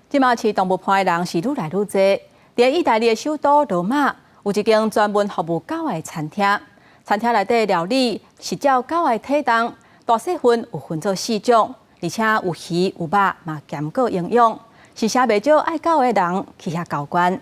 即马饲动物伴的人是愈来愈多。在意大利的首都罗马，有一间专门服务狗的餐厅。餐厅内底料理是照狗的体重，大细份有分做4种，而且有鱼有肉，嘛兼顾营养，是啥袂少爱狗的人去遐交关。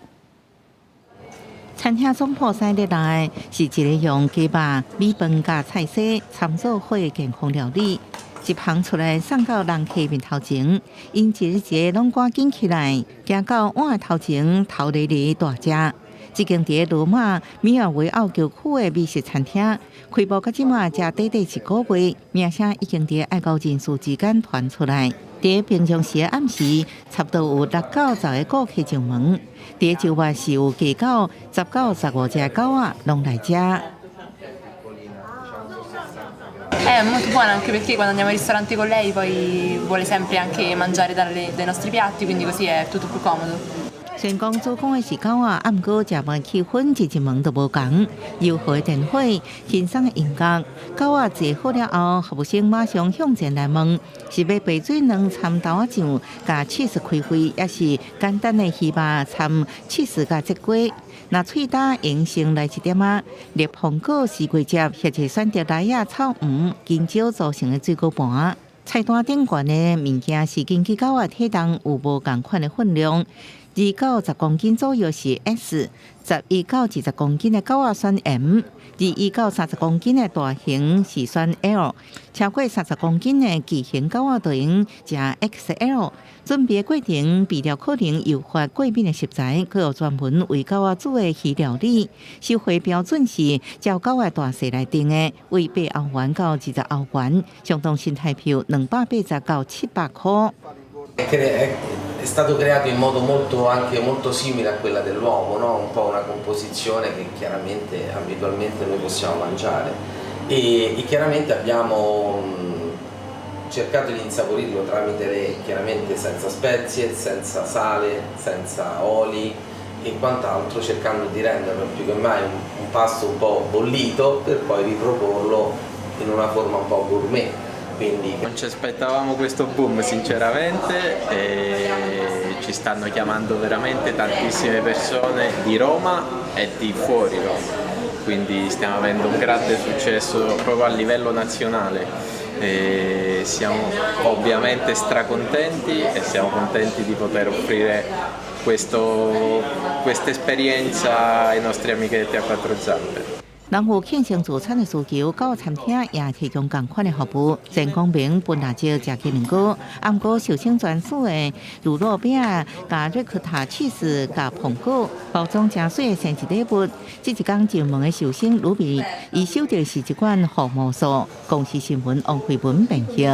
餐厅总铺西的内是一个用鸡肉、米饭加菜色参做伙的健康料理。一盘出来送到人客面头前，因一个拢赶紧起来，行到碗头前头咧咧大食。这间伫罗马米尔维奥旧区的美食餐厅，开幕到即马才短短1个月，名声已经伫爱高人士之间传出来。伫平常时的暗时，差不多有6到10个顾客上门。伫周末是有鸡狗10到15只狗仔拢来食。È molto buona anche perché quando andiamo ai ristoranti con lei poi vuole sempre anche mangiare dai nostri piatti, quindi così è tutto più comodo. 先讲做工的是狗仔，啊，毋过食饭气氛一门都无同。柔和的电火，轻松的音乐，狗仔坐好了后，服务生马上向前来问，是要白水卵掺豆仔酱，加cheese开花，也是简单的鱼肉掺cheese加节瓜。若脆打用先来1点仔，热红果、西瓜汁，或者选择来啊草鱼、金蕉做成的水果盘。菜单顶悬的物件是根据狗仔体重有无同款的分量。2到10公斤左右是 S，11到20公斤的狗仔选 M，21到30公斤的大型是选 L， 超过30公斤的巨型狗仔就用食 XL。准备过程备料可能诱发过敏的食材，佮有专门为狗仔煮的鱼料理。收费标准是照狗仔大小来定的，为8欧元到20欧元，相当新台币280到700块。È stato creato in modo anche molto simile a quella dell'uomo, no? Un po' una composizione che chiaramente abitualmente noi possiamo mangiare e chiaramente abbiamo cercato di insaporirlo tramite lei, chiaramente senza spezie, senza sale, senza oli e quant'altro, cercando di renderlo più che mai un pasto un po' bollito per poi riproporlo in una forma un po' gourmet. Quindi non ci aspettavamo questo boom sinceramente e ci stanno chiamando veramente tantissime persone di Roma e di fuori Roma, quindi stiamo avendo un grande successo proprio a livello nazionale e siamo ovviamente stracontenti e siamo contenti di poter offrire questa esperienza ai nostri amichetti a 4 zampe. 人有庆生自产的需求，狗餐厅也提供同款的服务。前讲明本来就食鸡卵糕，暗过寿星专属的乳酪饼，加瑞克塔cheese加苹果，包装真水的生日礼物。这一天进门的寿星鲁比，伊收到是一罐护毛素。公司新闻王慧文编辑。